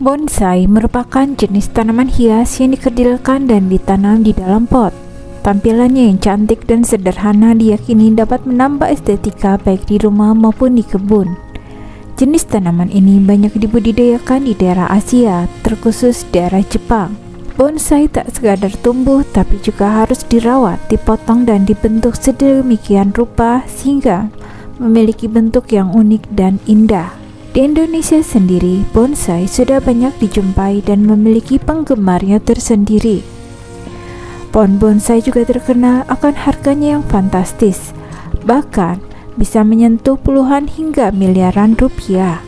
Bonsai merupakan jenis tanaman hias yang dikerdilkan dan ditanam di dalam pot. Tampilannya yang cantik dan sederhana diyakini dapat menambah estetika baik di rumah maupun di kebun. Jenis tanaman ini banyak dibudidayakan di daerah Asia, terkhusus daerah Jepang. Bonsai tak sekadar tumbuh tapi juga harus dirawat, dipotong dan dibentuk sedemikian rupa sehingga memiliki bentuk yang unik dan indah. Di Indonesia sendiri, bonsai sudah banyak dijumpai dan memiliki penggemarnya tersendiri. Pohon bonsai juga terkenal akan harganya yang fantastis, bahkan bisa menyentuh puluhan hingga miliaran rupiah.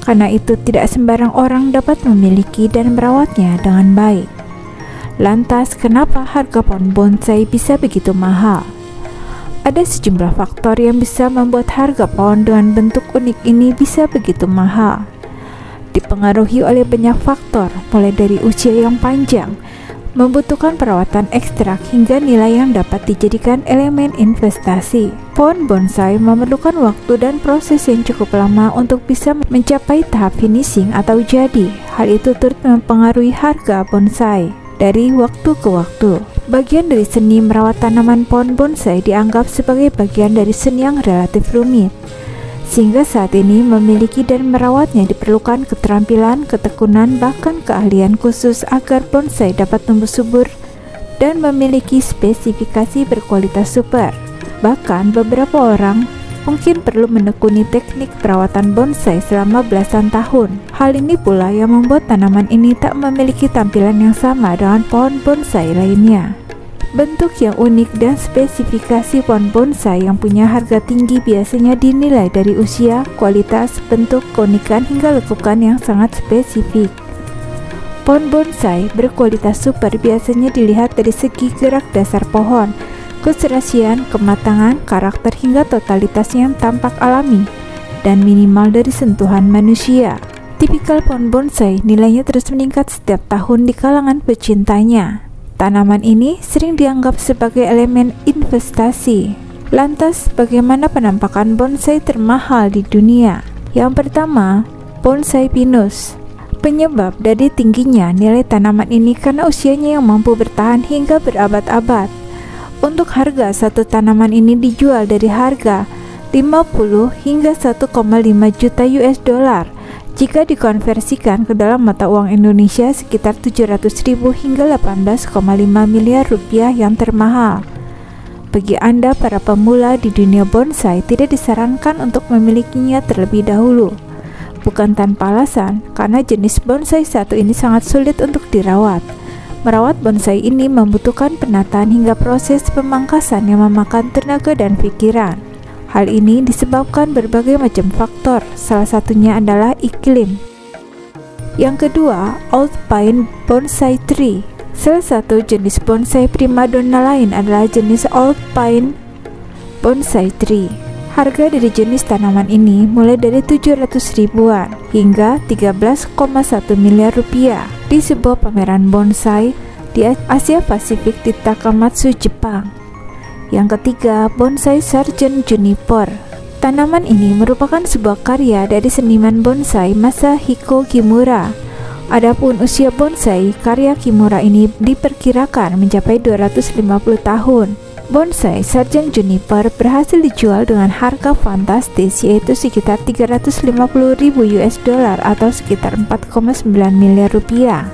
Karena itu tidak sembarang orang dapat memiliki dan merawatnya dengan baik. Lantas, kenapa harga pohon bonsai bisa begitu mahal? Ada sejumlah faktor yang bisa membuat harga pohon dengan bentuk unik ini bisa begitu mahal. Dipengaruhi oleh banyak faktor, mulai dari usia yang panjang, membutuhkan perawatan ekstrak hingga nilai yang dapat dijadikan elemen investasi. Pohon bonsai memerlukan waktu dan proses yang cukup lama untuk bisa mencapai tahap finishing atau jadi. Hal itu turut mempengaruhi harga bonsai dari waktu ke waktu. Bagian dari seni merawat tanaman pohon bonsai dianggap sebagai bagian dari seni yang relatif rumit, sehingga saat ini memiliki dan merawatnya diperlukan keterampilan, ketekunan, bahkan keahlian khusus agar bonsai dapat tumbuh subur dan memiliki spesifikasi berkualitas super. Bahkan beberapa orang mungkin perlu menekuni teknik perawatan bonsai selama belasan tahun. Hal ini pula yang membuat tanaman ini tak memiliki tampilan yang sama dengan pohon bonsai lainnya. Bentuk yang unik dan spesifikasi pohon bonsai yang punya harga tinggi biasanya dinilai dari usia, kualitas, bentuk, keunikan hingga lekukan yang sangat spesifik. Pohon bonsai berkualitas super biasanya dilihat dari segi gerak dasar pohon, keserasian, kematangan, karakter hingga totalitasnya yang tampak alami dan minimal dari sentuhan manusia. Tipikal pohon bonsai nilainya terus meningkat setiap tahun di kalangan pecintanya. Tanaman ini sering dianggap sebagai elemen investasi. Lantas, bagaimana penampakan bonsai termahal di dunia? Yang pertama, bonsai pinus. Penyebab dari tingginya nilai tanaman ini karena usianya yang mampu bertahan hingga berabad-abad. Untuk harga satu tanaman ini dijual dari harga 50 hingga 1,5 juta US dollar. Jika dikonversikan ke dalam mata uang Indonesia sekitar 700.000 hingga 18,5 miliar rupiah yang termahal. Bagi Anda para pemula di dunia bonsai, tidak disarankan untuk memilikinya terlebih dahulu. Bukan tanpa alasan, karena jenis bonsai satu ini sangat sulit untuk dirawat. Merawat bonsai ini membutuhkan penataan hingga proses pemangkasan yang memakan tenaga dan pikiran. Hal ini disebabkan berbagai macam faktor, salah satunya adalah iklim. Yang kedua, Old Pine Bonsai Tree. Salah satu jenis bonsai primadona lain adalah jenis Old Pine Bonsai Tree. Harga dari jenis tanaman ini mulai dari 700 ribuan hingga 13,1 miliar rupiah di sebuah pameran bonsai di Asia Pasifik di Takamatsu, Jepang. Yang ketiga, bonsai Sargent Juniper. Tanaman ini merupakan sebuah karya dari seniman bonsai Masahiko Kimura. Adapun usia bonsai karya Kimura ini diperkirakan mencapai 250 tahun. Bonsai Sargent Juniper berhasil dijual dengan harga fantastis, yaitu sekitar 350.000 US dollar atau sekitar 4,9 miliar rupiah.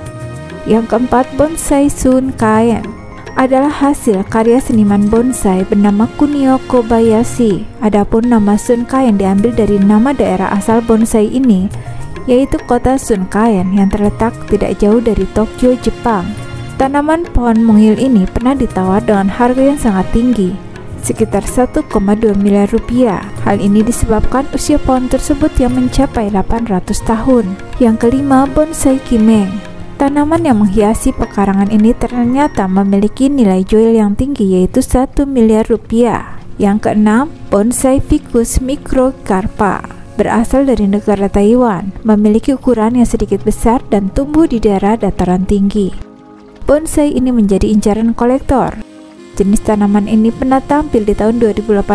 Yang keempat, bonsai Sun Kaen adalah hasil karya seniman bonsai bernama Kunio Kobayashi. Adapun nama Sun Kaen diambil dari nama daerah asal bonsai ini, yaitu kota Sun Kaen yang terletak tidak jauh dari Tokyo, Jepang. Tanaman pohon mungil ini pernah ditawar dengan harga yang sangat tinggi, sekitar 1,2 miliar rupiah. Hal ini disebabkan usia pohon tersebut yang mencapai 800 tahun. Yang kelima, bonsai Kimeng. Tanaman yang menghiasi pekarangan ini ternyata memiliki nilai jual yang tinggi, yaitu 1 miliar rupiah. Yang keenam, bonsai Ficus microcarpa. Berasal dari negara Taiwan, memiliki ukuran yang sedikit besar dan tumbuh di daerah dataran tinggi. Bonsai ini menjadi incaran kolektor. Jenis tanaman ini pernah tampil di tahun 2018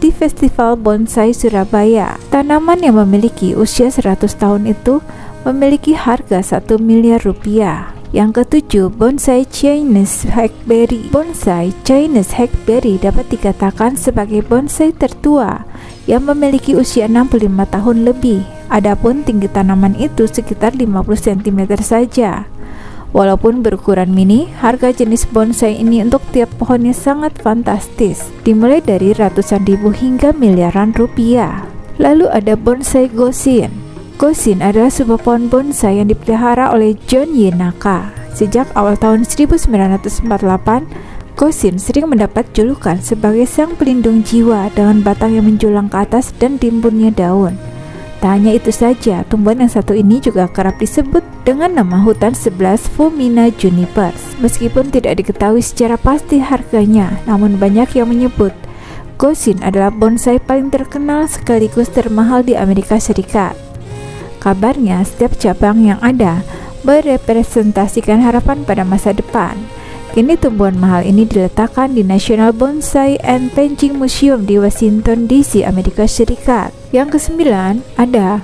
di Festival Bonsai Surabaya. Tanaman yang memiliki usia 100 tahun itu memiliki harga 1 miliar rupiah. Yang ketujuh, bonsai Chinese Hackberry. Bonsai Chinese Hackberry dapat dikatakan sebagai bonsai tertua yang memiliki usia 65 tahun lebih. Adapun tinggi tanaman itu sekitar 50 cm saja. Walaupun berukuran mini, harga jenis bonsai ini untuk tiap pohonnya sangat fantastis, dimulai dari ratusan ribu hingga miliaran rupiah. Lalu ada bonsai Gosin. Gosin adalah sebuah pohon bonsai yang dipelihara oleh John Y. Naka. Sejak awal tahun 1948, Gosin sering mendapat julukan sebagai sang pelindung jiwa dengan batang yang menjulang ke atas dan rimbunnya daun. Tak hanya itu saja, tumbuhan yang satu ini juga kerap disebut dengan nama hutan 11 Fumina junipers. Meskipun tidak diketahui secara pasti harganya, namun banyak yang menyebut Gosin adalah bonsai paling terkenal sekaligus termahal di Amerika Serikat. Kabarnya, setiap cabang yang ada merepresentasikan harapan pada masa depan. Kini tumbuhan mahal ini diletakkan di National Bonsai and Painting Museum di Washington DC, Amerika Serikat. Yang kesembilan ada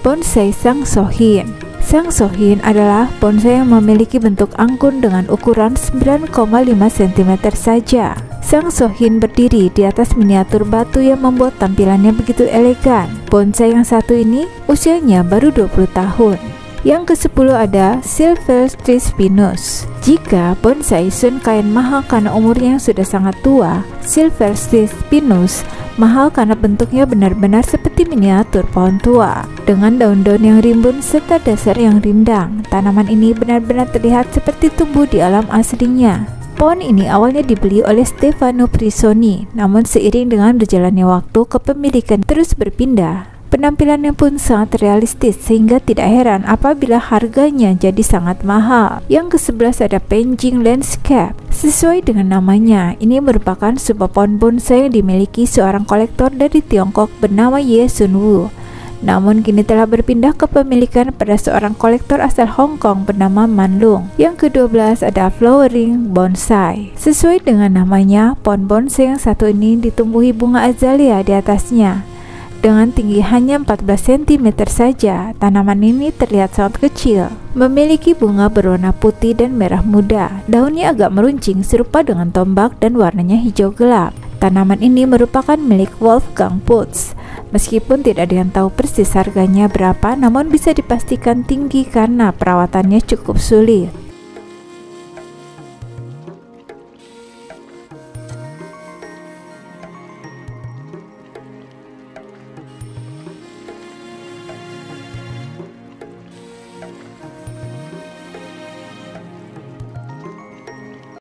bonsai Sang Sohin. Sang Sohin adalah bonsai yang memiliki bentuk anggun dengan ukuran 9,5 cm saja. Sang Sohin berdiri di atas miniatur batu yang membuat tampilannya begitu elegan. Bonsai yang satu ini usianya baru 20 tahun. Yang ke-10 ada Silvestris pinus. Jika bonsai Sun Kaen mahal karena umurnya yang sudah sangat tua, Silvestris pinus mahal karena bentuknya benar-benar seperti miniatur pohon tua dengan daun-daun yang rimbun serta dasar yang rindang. Tanaman ini benar-benar terlihat seperti tumbuh di alam aslinya. Pohon ini awalnya dibeli oleh Stefano Prisoni, namun seiring dengan berjalannya waktu, kepemilikan terus berpindah. Penampilannya pun sangat realistis sehingga tidak heran apabila harganya jadi sangat mahal. Yang ke-11 ada Penjing Landscape. Sesuai dengan namanya, ini merupakan sebuah pohon bonsai yang dimiliki seorang kolektor dari Tiongkok bernama Ye Sun Wu. Namun kini telah berpindah kepemilikan pada seorang kolektor asal Hong Kong bernama Man Lung. Yang ke-12 ada Flowering Bonsai. Sesuai dengan namanya, pohon bonsai yang satu ini ditumbuhi bunga azalea di atasnya. Dengan tinggi hanya 14 cm saja, tanaman ini terlihat sangat kecil. Memiliki bunga berwarna putih dan merah muda. Daunnya agak meruncing serupa dengan tombak dan warnanya hijau gelap. Tanaman ini merupakan milik Wolfgang Putz. Meskipun tidak ada yang tahu persis harganya berapa, namun bisa dipastikan tinggi karena perawatannya cukup sulit.